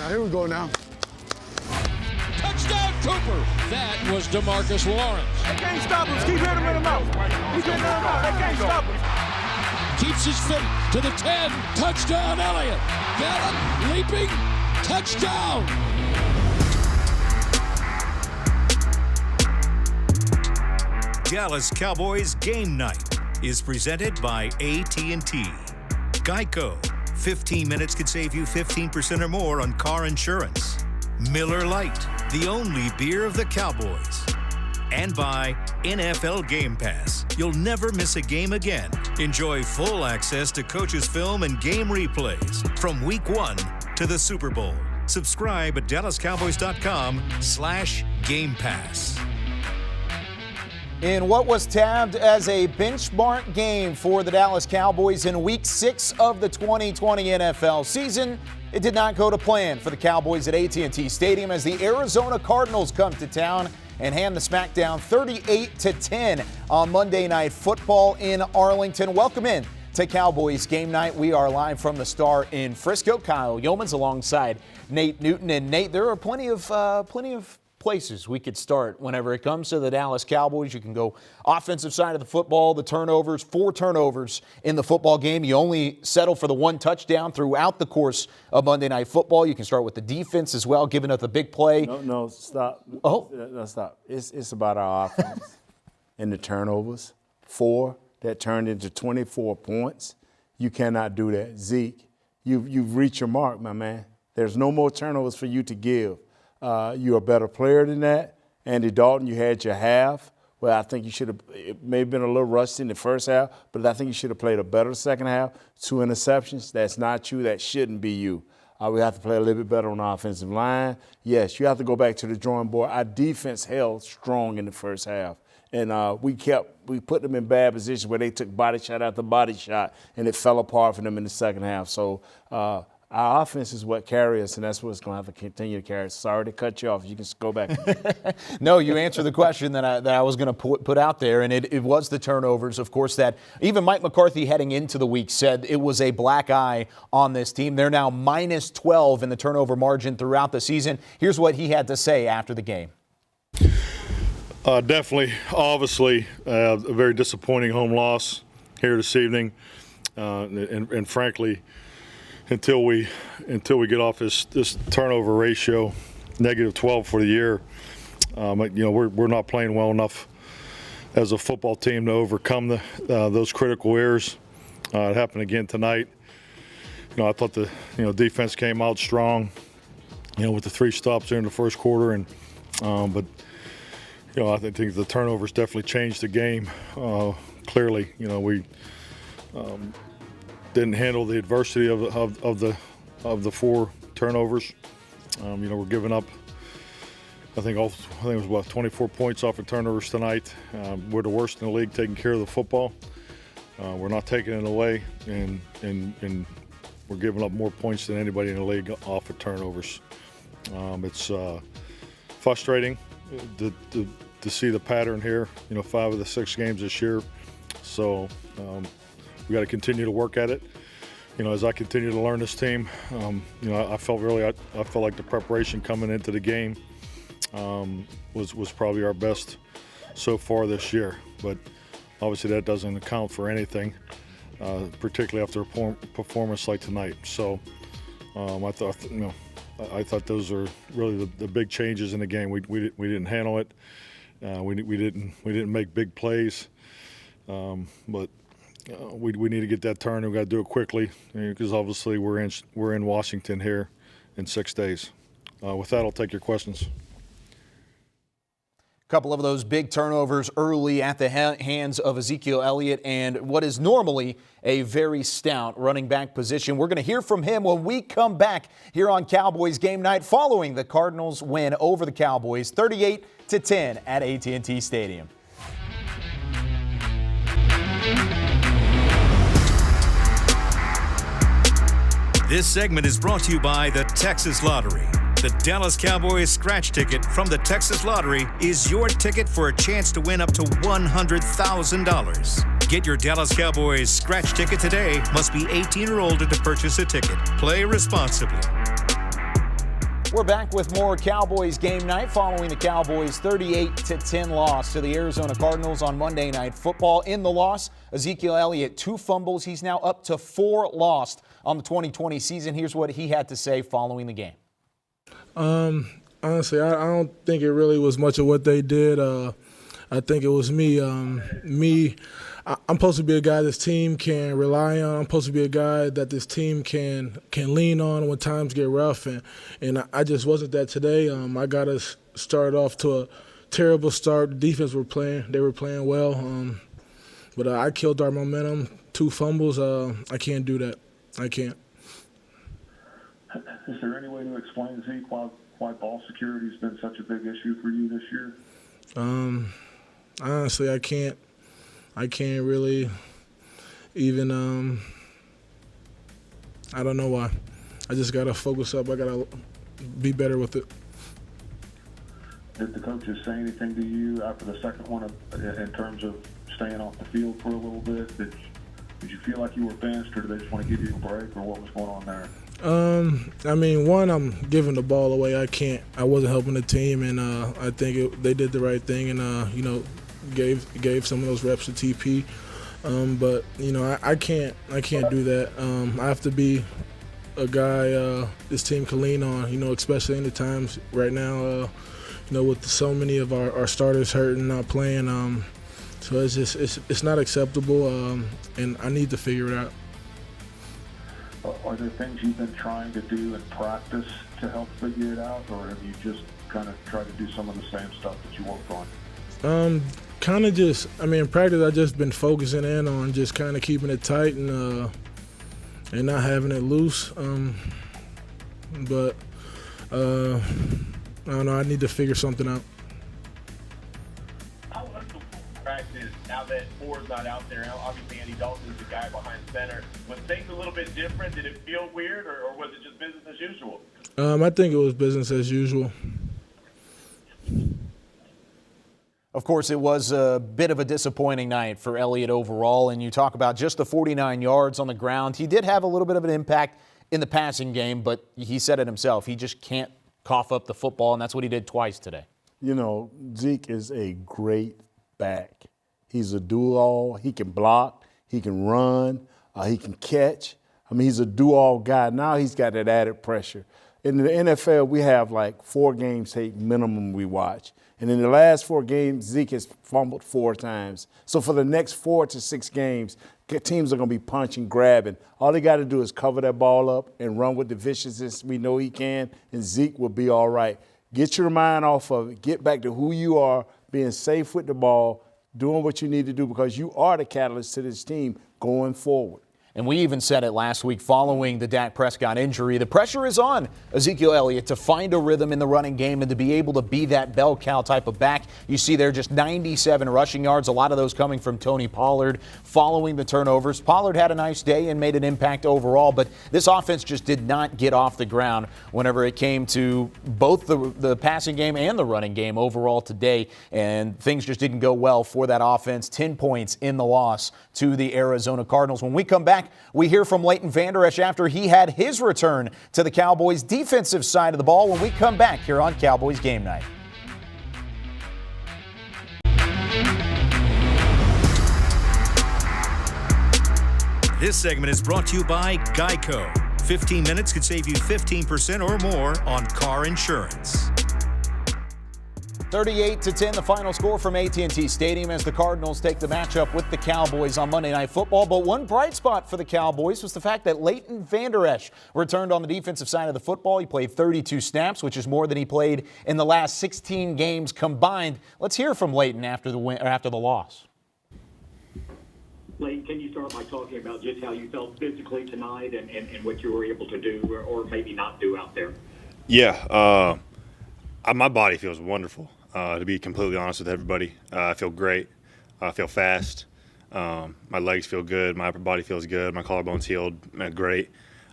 here we go now. Touchdown, Cooper. That was DeMarcus Lawrence. They can't stop us. Keep hitting him in the mouth. Keep hitting him in the mouth. They can't stop us. Keeps his feet to the 10. Touchdown, Elliott. Gallup leaping. Touchdown. Dallas Cowboys Game Night is presented by AT&T. Geico. 15 minutes could save you 15% or more on car insurance. Miller Lite, the only beer of the Cowboys. And by NFL Game Pass. You'll never miss a game again. Enjoy full access to coaches' film and game replays from Week 1 to the Super Bowl. Subscribe at DallasCowboys.com/Game Pass. In what was tabbed as a benchmark game for the Dallas Cowboys in Week 6 of the 2020 NFL season, it did not go to plan for the Cowboys at AT&T Stadium as the Arizona Cardinals come to town and hand the smackdown 38-10 on Monday Night Football in Arlington. Welcome in to Cowboys Game Night. We are live from the Star in Frisco. Kyle Youmans alongside Nate Newton. And Nate, there are plenty of places we could start whenever it comes to the Dallas Cowboys. You can go offensive side of the football, the turnovers, 4 turnovers in the football game. You only settle for the 1 touchdown throughout the course of Monday Night Football. You can start with the defense as well, giving up the big play. No, stop. Oh. No, stop. It's about our offense and the turnovers. 4 that turned into 24 points. You cannot do that. Zeke, you've reached your mark, my man. There's no more turnovers for you to give. You're a better player than that. Andy Dalton, you had your half. Well, I think you should have, it may have been a little rusty in the first half, but I think you should have played a better second half. 2 interceptions, that's not you. That shouldn't be you. We have to play a little bit better on the offensive line. Yes, you have to go back to the drawing board. Our defense held strong in the first half. And we put them in bad positions where they took body shot after body shot, and it fell apart for them in the second half. So our offense is what carries us, and that's what's going to have to continue to carry us. Sorry to cut you off. You can go back. No, you answered the question that I was going to put out there, and it was the turnovers, of course, that even Mike McCarthy heading into the week said it was a black eye on this team. They're now minus 12 in the turnover margin throughout the season. Here's what he had to say after the game. Definitely, obviously, a very disappointing home loss here this evening, and frankly, until we get off this turnover ratio, negative 12 for the year, we're not playing well enough as a football team to overcome those critical errors. It happened again tonight. I thought the defense came out strong, with the 3 stops there in the first quarter, and but I think the turnovers definitely changed the game. Clearly, we didn't handle the adversity of the 4 turnovers. We're giving up. I think it was about 24 points off of turnovers tonight. We're the worst in the league taking care of the football. We're not taking it away, and we're giving up more points than anybody in the league off of turnovers. It's frustrating to see the pattern here. 5 of the 6 games this year. So. We got to continue to work at it. As I continue to learn this team, I felt like the preparation coming into the game was probably our best so far this year. But obviously that doesn't account for anything, particularly after a performance like tonight. So I thought those are really the big changes in the game. We didn't handle it. We didn't make big plays, but. We need to get that turn, and we got to do it quickly because obviously we're in Washington here in 6 days. With that, I'll take your questions. A couple of those big turnovers early at the hands of Ezekiel Elliott and what is normally a very stout running back position. We're going to hear from him when we come back here on Cowboys Game Night following the Cardinals win over the Cowboys 38-10 at AT&T Stadium. This segment is brought to you by the Texas Lottery. The Dallas Cowboys scratch ticket from the Texas Lottery is your ticket for a chance to win up to $100,000. Get your Dallas Cowboys scratch ticket today. Must be 18 or older to purchase a ticket. Play responsibly. We're back with more Cowboys game night following the Cowboys' 38-10 loss to the Arizona Cardinals on Monday Night Football. In the loss, Ezekiel Elliott, 2 fumbles. He's now up to 4 lost on the 2020 season. Here's what he had to say following the game. Honestly, I don't think it really was much of what they did. I think it was me. I'm supposed to be a guy this team can rely on. I'm supposed to be a guy that this team can lean on when times get rough, and I just wasn't that today. I got us started off to a terrible start. The defense they were playing well, but I killed our momentum. 2 fumbles. I can't do that. I can't. Is there any way to explain, Zeke, why ball security has been such a big issue for you this year? Honestly, I can't really even, I don't know why. I just got to focus up. I got to be better with it. Did the coaches say anything to you after the second one in terms of staying off the field for a little bit? Did you feel like you were benched, or did they just want to give you a break, or what was going on there? I mean, one, I'm giving the ball away. I wasn't helping the team, and I think they did the right thing, and gave some of those reps to TP. But I can't do that. I have to be a guy this team can lean on. Especially in the times right now. With so many of our starters hurt and not playing. So it's not acceptable, and I need to figure it out. Are there things you've been trying to do in practice to help figure it out, or have you just kind of tried to do some of the same stuff that you worked on? Kind of just, in practice, I've just been focusing in on just kind of keeping it tight and not having it loose. But I don't know, I need to figure something out. How was the practice now that Ford's not out there? Obviously, Andy Dalton's the guy behind center. Was things a little bit different? Did it feel weird, or was it just business as usual? I think it was business as usual. Of course, it was a bit of a disappointing night for Elliott overall, and you talk about just the 49 yards on the ground. He did have a little bit of an impact in the passing game, but he said it himself. He just can't cough up the football, and that's what he did twice today. Zeke is a great back. He's a do-all. He can block. He can run. He can catch. He's a do-all guy. Now he's got that added pressure. In the NFL, we have like 4 games tape minimum we watch. And in the last 4 games, Zeke has fumbled 4 times. So for the next 4 to 6 games, teams are going to be punching, grabbing. All they got to do is cover that ball up and run with the viciousness we know he can, and Zeke will be all right. Get your mind off of it. Get back to who you are, being safe with the ball, doing what you need to do, because you are the catalyst to this team going forward. And we even said it last week following the Dak Prescott injury. The pressure is on Ezekiel Elliott to find a rhythm in the running game and to be able to be that bell cow type of back. You see there just 97 rushing yards, a lot of those coming from Tony Pollard following the turnovers. Pollard had a nice day and made an impact overall, but this offense just did not get off the ground whenever it came to both the passing game and the running game overall today, and things just didn't go well for that offense. 10 points in the loss to the Arizona Cardinals. When we come back, we hear from Leighton Vander Esch after he had his return to the Cowboys' defensive side of the ball when we come back here on Cowboys Game Night. This segment is brought to you by Geico. 15 minutes could save you 15% or more on car insurance. 38-10, the final score from AT&T Stadium as the Cardinals take the matchup with the Cowboys on Monday Night Football. But one bright spot for the Cowboys was the fact that Leighton Vander Esch returned on the defensive side of the football. He played 32 snaps, which is more than he played in the last 16 games combined. Let's hear from Leighton after the win, or after the loss. Leighton, can you start by talking about just how you felt physically tonight and what you were able to do or maybe not do out there? Yeah, my body feels wonderful. To be completely honest with everybody, I feel great. I feel fast. My legs feel good. My upper body feels good. My collarbone's healed. Great.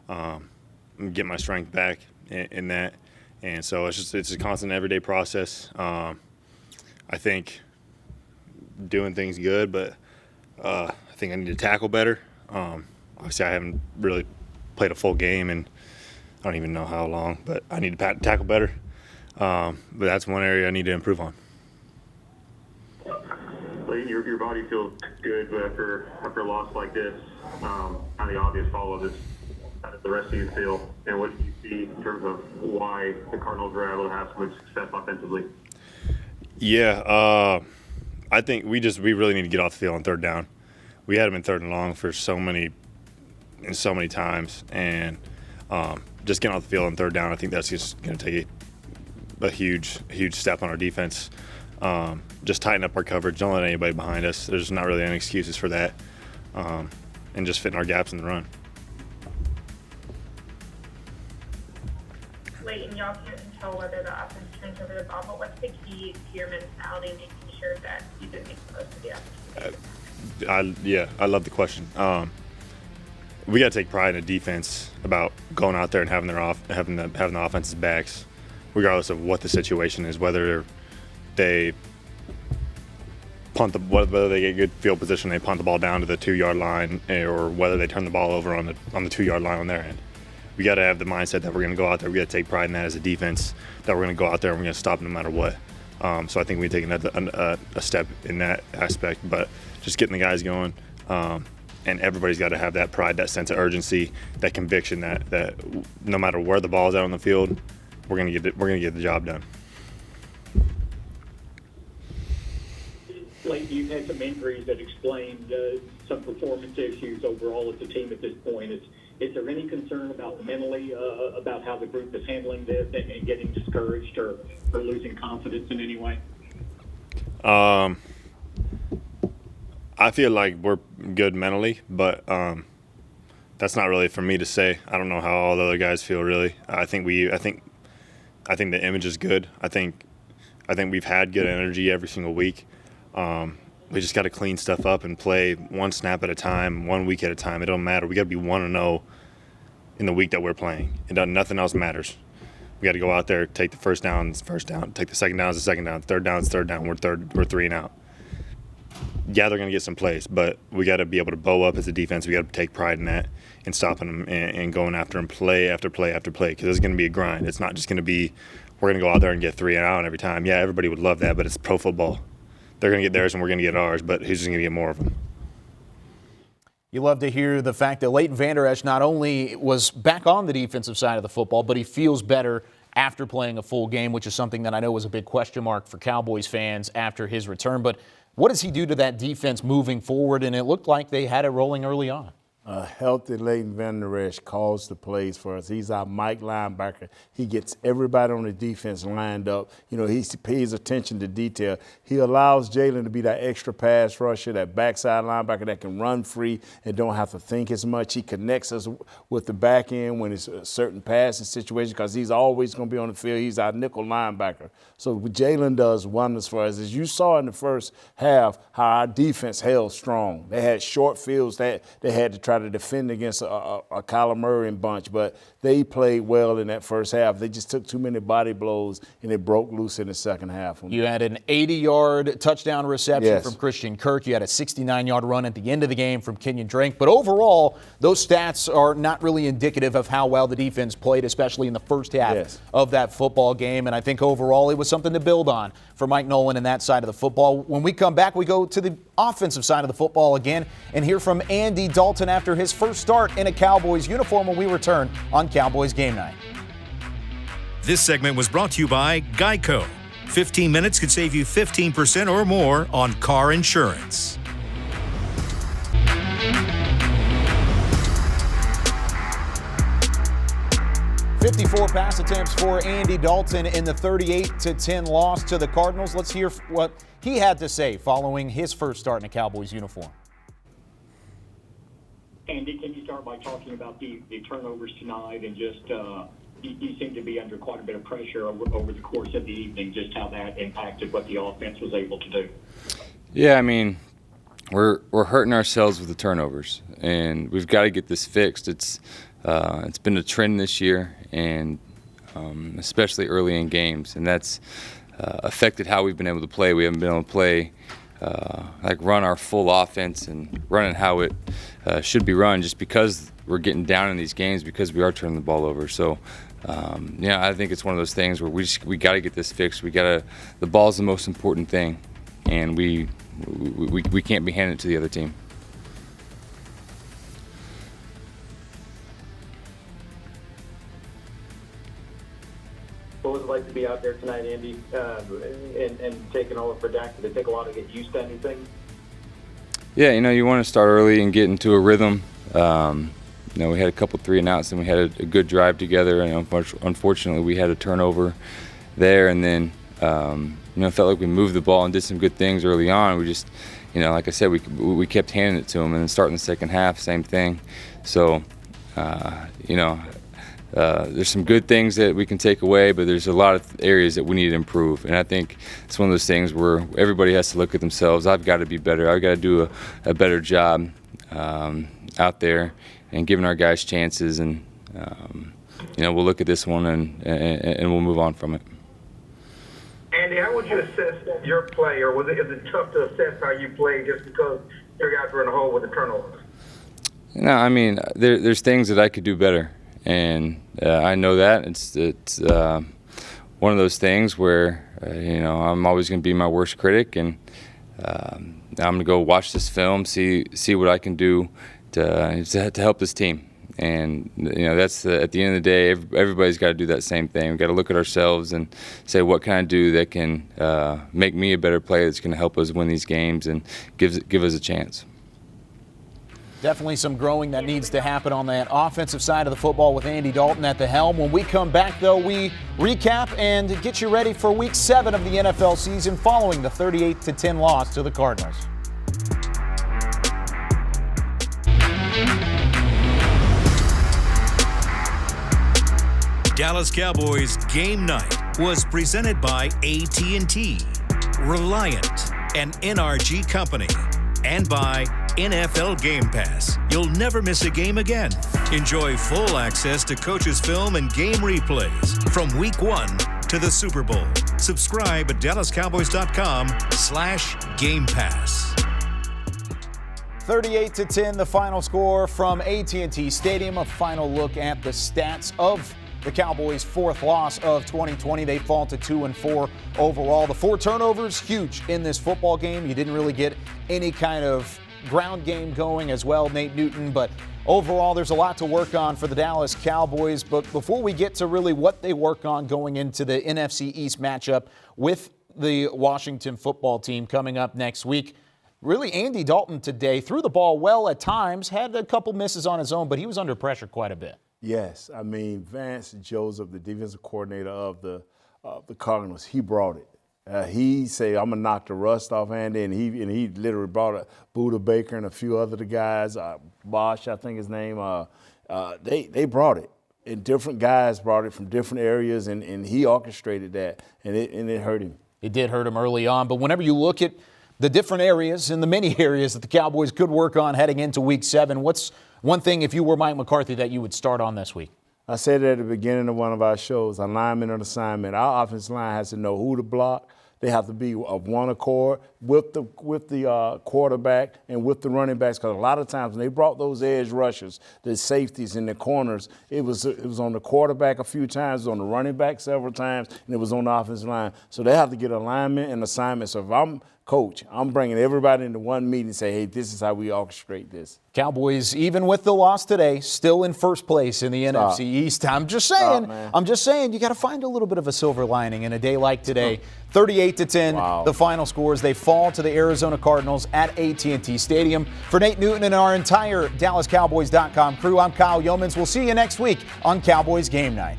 I'm getting my strength back in that, and so it's a constant, everyday process. I think doing things good, but I think I need to tackle better. Obviously, I haven't really played a full game in don't even know how long, but I need to tackle better. But that's one area I need to improve on. Leighton, your body feels good after a loss like this. Kind of the obvious follow of this. How does the rest of you feel? And what do you see in terms of why the Cardinals were able to have so much success offensively? Yeah, I think we really need to get off the field on third down. We had them in third and long for so many times, and just getting off the field on third down, I think that's just going to take a huge step on our defense. Just tighten up our coverage. Don't let anybody behind us. There's not really any excuses for that, and just fitting our gaps in the run. Leighton, y'all can't control whether the offense turns over the ball, but what's the key to your mentality making sure that you didn't make the most of the opportunity? I love the question. We got to take pride in the defense about going out there and having the offense's backs, regardless of what the situation is, whether they whether they get good field position, they punt the ball down to the 2-yard line, or whether they turn the ball over on the 2-yard line on their end. We got to have the mindset that we're going to go out there. We got to take pride in that as a defense, that we're going to go out there and we're going to stop no matter what. So I think we're taking a step in that aspect, but just getting the guys going, and everybody's got to have that pride, that sense of urgency, that conviction that no matter where the ball is out on the field, we're going to get the job done. Leighton, you've had some injuries that explained some performance issues overall as a team at this point. Is there any concern about mentally about how the group is handling this and getting discouraged or losing confidence in any way? I feel like we're good mentally, but that's not really for me to say. I don't know how all the other guys feel really. I think the image is good. I think we've had good energy every single week. We just got to clean stuff up and play one snap at a time, 1 week at a time. It don't matter. We got to be 1-0 in the week that we're playing. Nothing else matters. We got to go out there, take the first down, take the second down, third down, third down. We're 3 and out. Yeah, they're going to get some plays, but we got to be able to bow up as a defense. We got to take pride in that and stopping them and going after them play after play after play, because it's going to be a grind. It's not just going to be we're going to go out there and get 3 and out every time. Yeah, everybody would love that, but it's pro football. They're going to get theirs and we're going to get ours, but who's going to get more of them? You love to hear the fact that Leighton Vander Esch not only was back on the defensive side of the football, but he feels better after playing a full game, which is something that I know was a big question mark for Cowboys fans after his return. But what does he do to that defense moving forward? And it looked like they had it rolling early on. A healthy Leighton Vander Esch calls the plays for us. He's our Mike linebacker. He gets everybody on the defense lined up. You know, he pays attention to detail. He allows Jalen to be that extra pass rusher, that backside linebacker that can run free and don't have to think as much. He connects us with the back end when it's a certain passing situation, because he's always going to be on the field. He's our nickel linebacker. So Jalen does wonders for us. As you saw in the first half, how our defense held strong. They had short fields that they had to try to defend against a Kyler Murray and bunch, but they played well in that first half. They just took too many body blows, and it broke loose in the second half. You had an 80-yard touchdown reception from Christian Kirk. You had a 69-yard run at the end of the game from Kenyon Drake. But overall, those stats are not really indicative of how well the defense played, especially in the first half of that football game. And I think overall it was something to build on for Mike Nolan and that side of the football. When we come back, we go to the offensive side of the football again and hear from Andy Dalton after his first start in a Cowboys uniform when we return on Cowboys Game Night. This segment was brought to you by Geico. 15 minutes could save you 15% or more on car insurance. 54 pass attempts for Andy Dalton in the 38-10 loss to the Cardinals. Let's hear what he had to say following his first start in a Cowboys uniform. Andy, can you start by talking about the turnovers tonight and just you seem to be under quite a bit of pressure over the course of the evening, just how that impacted what the offense was able to do? Yeah, I mean, we're hurting ourselves with the turnovers, and we've got to get this fixed. It's been a trend this year, and especially early in games, and that's affected how we've been able to play. We haven't been able to play run our full offense and run it how it should be run, just because we're getting down in these games, because we are turning the ball over. So I think it's one of those things where we got to get this fixed. The ball's the most important thing, and we can't be handing it to the other team. What was it like to be out there tonight, Andy, and taking over for Dak? Did it take a while to get used to anything? Yeah, you want to start early and get into a rhythm. We had a couple 3-and-outs, and we had a good drive together, and unfortunately we had a turnover there, and then felt like we moved the ball and did some good things early on. We just, like I said, we kept handing it to them, and then starting the second half, same thing. So, there's some good things that we can take away, but there's a lot of areas that we need to improve. And I think it's one of those things where everybody has to look at themselves. I've got to be better. I've got to do a better job out there and giving our guys chances. And, we'll look at this one and we'll move on from it. Andy, how would you assess your play, or is it tough to assess how you play just because your guys were in the hole with the turnovers? There's things that I could do better. And I know that it's one of those things where I'm always going to be my worst critic, and I'm going to go watch this film, see what I can do to help this team. And that's at the end of the day, everybody's got to do that same thing. We've got to look at ourselves and say, what can I do that can make me a better player, that's going to help us win these games and give us a chance. Definitely some growing that needs to happen on that offensive side of the football with Andy Dalton at the helm. When we come back, though, we recap and get you ready for Week 7 of the NFL season following the 38-10 loss to the Cardinals. Dallas Cowboys Game Night was presented by AT&T, Reliant, an NRG company, and by NFL Game Pass. You'll never miss a game again. Enjoy full access to coaches' film and game replays from Week 1 to the Super Bowl. Subscribe at DallasCowboys.com/Game Pass. 38-10, the final score from AT&T Stadium. A final look at the stats of the Cowboys' fourth loss of 2020. They fall to 2-4 overall. The 4 turnovers, huge in this football game. You didn't really get any kind of ground game going as well, Nate Newton, but overall there's a lot to work on for the Dallas Cowboys. But before we get to really what they work on going into the NFC East matchup with the Washington football team coming up next week, really Andy Dalton today threw the ball well at times, had a couple misses on his own, but he was under pressure quite a bit. Yes, Vance Joseph, the defensive coordinator of the Cardinals, he brought it. He said, "I'm gonna knock the rust off Andy," and he literally brought a Buda Baker and a few other guys, Bosch, I think his name. They brought it, and different guys brought it from different areas, and he orchestrated that, and it hurt him. It did hurt him early on, but whenever you look at the different areas and the many areas that the Cowboys could work on heading into Week 7, what's one thing, if you were Mike McCarthy, that you would start on this week? I said it at the beginning of one of our shows, alignment and assignment. Our offensive line has to know who to block. They have to be of one accord with the quarterback and with the running backs, because a lot of times when they brought those edge rushers, the safeties and the corners, it was on the quarterback a few times, it was on the running back several times, and it was on the offensive line. So they have to get alignment and assignment. So if I'm coach, I'm bringing everybody into one meeting and say, hey, this is how we orchestrate this. Cowboys, even with the loss today, still in first place in the NFC East. I'm just saying, you got to find a little bit of a silver lining in a day like today. 38-10, the final scores. They fall to the Arizona Cardinals at AT&T Stadium. For Nate Newton and our entire DallasCowboys.com crew, I'm Kyle Youmans. We'll see you next week on Cowboys Game Night.